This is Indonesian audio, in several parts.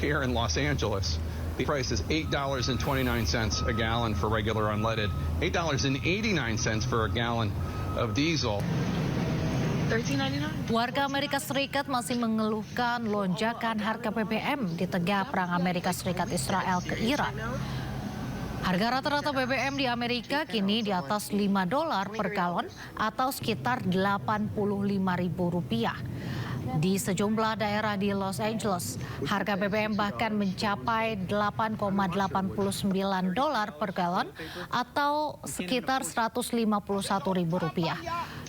here in Los Angeles, the price is $8.29 a gallon for regular unleaded, $8.89 for a gallon of diesel. Warga Amerika Serikat masih mengeluhkan lonjakan harga BBM di tengah perang Amerika Serikat Israel ke Iran. Harga rata-rata BBM di Amerika kini di atas $5 per galon atau sekitar Rp85.000. Di sejumlah daerah di Los Angeles, harga BBM bahkan mencapai $8,89 per galon atau sekitar Rp151.000.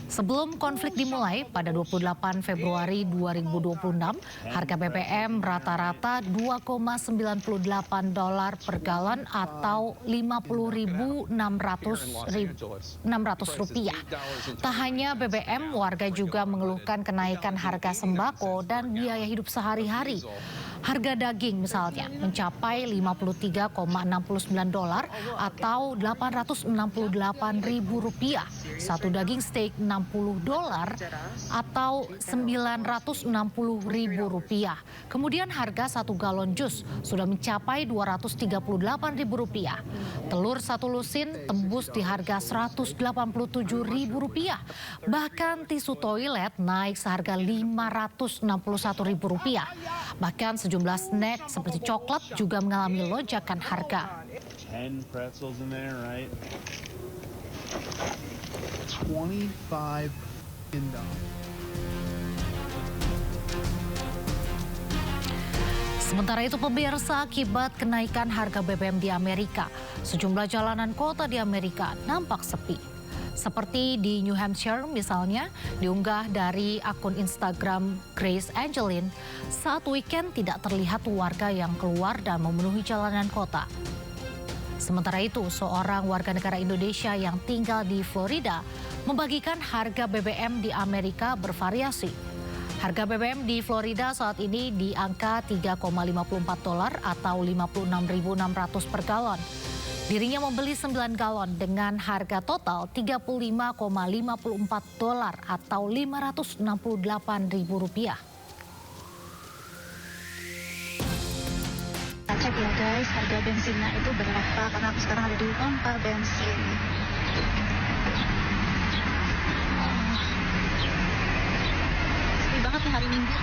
Sebelum konflik dimulai pada 28 Februari 2026, harga BBM rata-rata $2,98 per galon atau Rp50.600. Tak hanya BBM, warga juga mengeluhkan kenaikan harga sembako dan biaya hidup sehari-hari. Harga daging misalnya mencapai $53,69 atau Rp868.000. Satu daging steak $60 atau Rp960.000. Kemudian harga satu galon jus sudah mencapai Rp238.000. Telur satu lusin tembus di harga Rp187.000. Bahkan tisu toilet naik seharga Rp561.000. Bahkan sejumlah snack seperti coklat juga mengalami lonjakan harga. 10 pretzels in there, right? $25. Sementara itu pemirsa, akibat kenaikan harga BBM di Amerika, sejumlah jalanan kota di Amerika nampak sepi. Seperti di New Hampshire misalnya, diunggah dari akun Instagram Grace Angeline, saat weekend tidak terlihat warga yang keluar dan memenuhi jalanan kota. Sementara itu, seorang warga negara Indonesia yang tinggal di Florida membagikan harga BBM di Amerika bervariasi. Harga BBM di Florida saat ini di angka $3,54 atau Rp56.600 per galon. Dirinya membeli 9 galon dengan harga total $35,54 atau Rp568.000. Kita cek ya guys, harga bensinnya itu berapa, karena aku sekarang ada di pompa bensin. Sepi banget nih hari Minggu.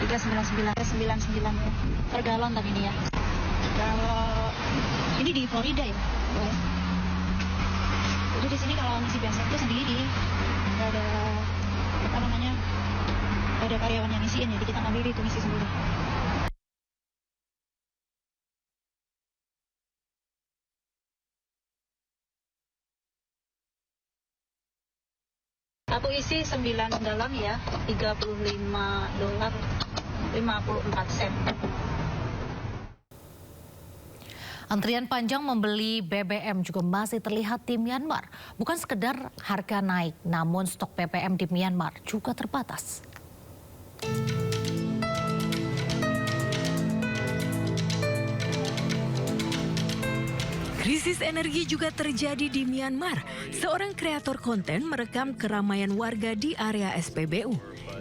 399 ya per galon tadi ini ya. Kalau ini di Florida ya, guys. Jadi di sini kalau ngisi bensin itu sendiri, nggak ada apa namanya, nggak ada karyawan yang ngisiin, jadi kita ngambil itu ngisi sendiri. Aku isi 9 galon ya, $35.54. Antrian panjang membeli BBM juga masih terlihat di Myanmar. Bukan sekedar harga naik, namun stok BBM di Myanmar juga terbatas. Krisis energi juga terjadi di Myanmar. Seorang kreator konten merekam keramaian warga di area SPBU.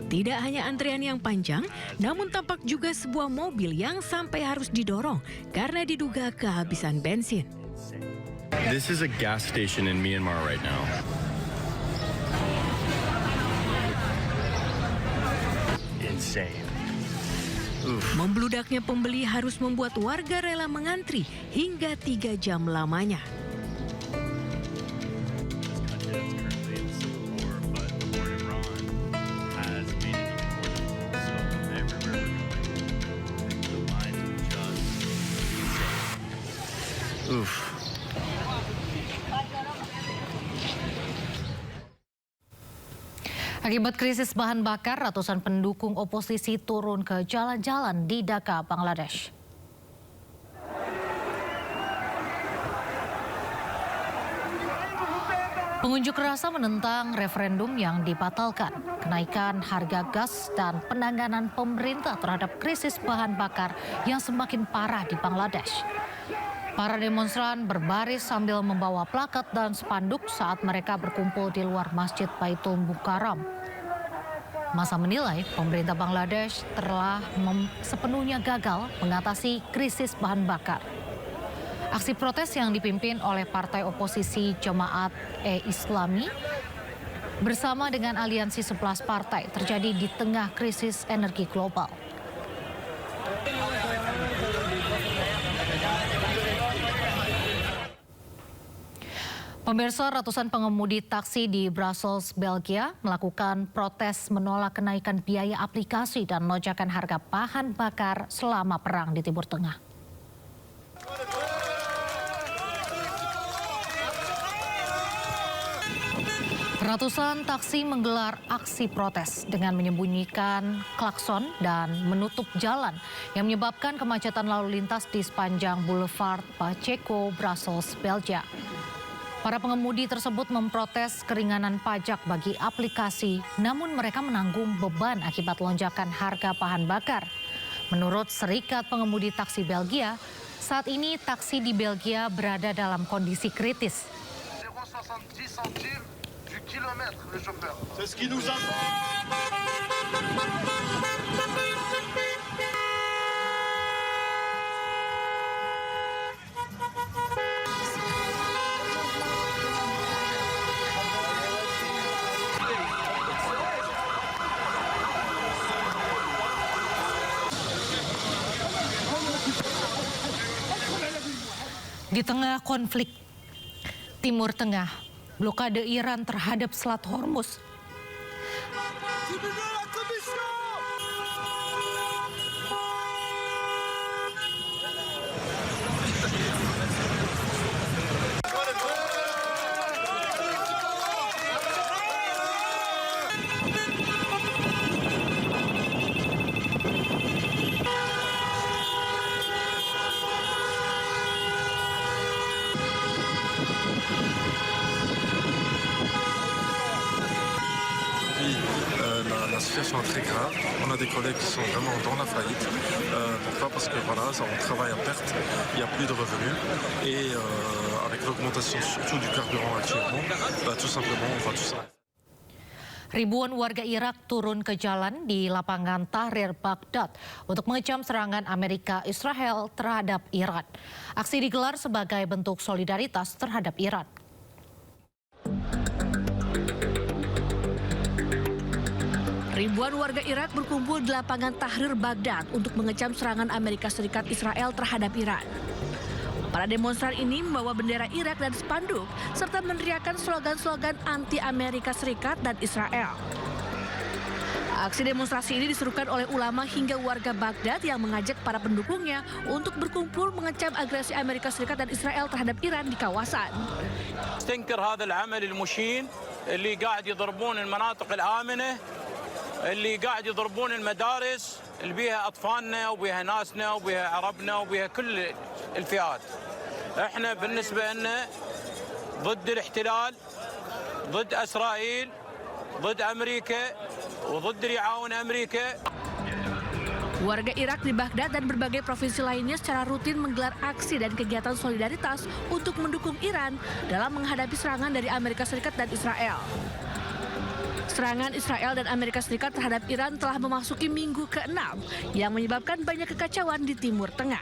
Tidak hanya antrian yang panjang, namun tampak juga sebuah mobil yang sampai harus didorong karena diduga kehabisan bensin. This is a gas station in Myanmar right now. Insane. Membludaknya pembeli harus membuat warga rela mengantri hingga 3 jam lamanya. Akibat krisis bahan bakar, ratusan pendukung oposisi turun ke jalan-jalan di Dhaka, Bangladesh. Pengunjuk rasa menentang referendum yang dibatalkan, kenaikan harga gas dan penanganan pemerintah terhadap krisis bahan bakar yang semakin parah di Bangladesh. Para demonstran berbaris sambil membawa plakat dan spanduk saat mereka berkumpul di luar Masjid Baitul Mukarram. Masa menilai pemerintah Bangladesh telah sepenuhnya gagal mengatasi krisis bahan bakar. Aksi protes yang dipimpin oleh partai oposisi Jemaat-e-Islami bersama dengan aliansi 11 partai terjadi di tengah krisis energi global. Pemirsa, ratusan pengemudi taksi di Brussels, Belgia melakukan protes menolak kenaikan biaya aplikasi dan lonjakan harga bahan bakar selama perang di Timur Tengah. Ratusan taksi menggelar aksi protes dengan menyembunyikan klakson dan menutup jalan yang menyebabkan kemacetan lalu lintas di sepanjang Boulevard Pacheco, Brussels, Belgia. Para pengemudi tersebut memprotes keringanan pajak bagi aplikasi, namun mereka menanggung beban akibat lonjakan harga bahan bakar. Menurut Serikat Pengemudi Taksi Belgia, saat ini taksi di Belgia berada dalam kondisi kritis. Di tengah konflik Timur Tengah, blokade Iran terhadap Selat Hormuz La situation est très grave. On a des collègues qui sont vraiment dans la faillite. Pourquoi? Parce que voilà, on travaille à perte, il n'y a plus de revenus. Et avec l'augmentation surtout du carburant actuellement, tout simplement, on va tout ça. Ribuan warga Irak turun ke jalan di lapangan Tahrir Baghdad untuk mengecam serangan Amerika Israel terhadap Iran. Aksi digelar sebagai bentuk solidaritas terhadap Iran. Ribuan warga Irak berkumpul di lapangan Tahrir Baghdad untuk mengecam serangan Amerika Serikat Israel terhadap Iran. Para demonstran ini membawa bendera Irak dan spanduk serta meneriakkan slogan-slogan anti Amerika Serikat dan Israel. Aksi demonstrasi ini diserukan oleh ulama hingga warga Baghdad yang mengajak para pendukungnya untuk berkumpul mengecam agresi Amerika Serikat dan Israel terhadap Iran di kawasan. استنكر هذا العمل المشين اللي قاعد يضربون المناطق الآمنة اللي قاعد يضربون المدارس اللي بيها أطفالنا وبيها ناسنا وبيها عربنا وبيها كل الفئات. احنا بالنسبة لنا ضد الاحتلال، ضد إسرائيل، ضد أمريكا وضد رعاون أمريكا. Warga Irak di Baghdad dan berbagai provinsi lainnya secara rutin menggelar aksi dan kegiatan solidaritas untuk mendukung Iran dalam menghadapi serangan dari Amerika Serikat dan Israel. Serangan Israel dan Amerika Serikat terhadap Iran telah memasuki minggu ke-6 yang menyebabkan banyak kekacauan di Timur Tengah.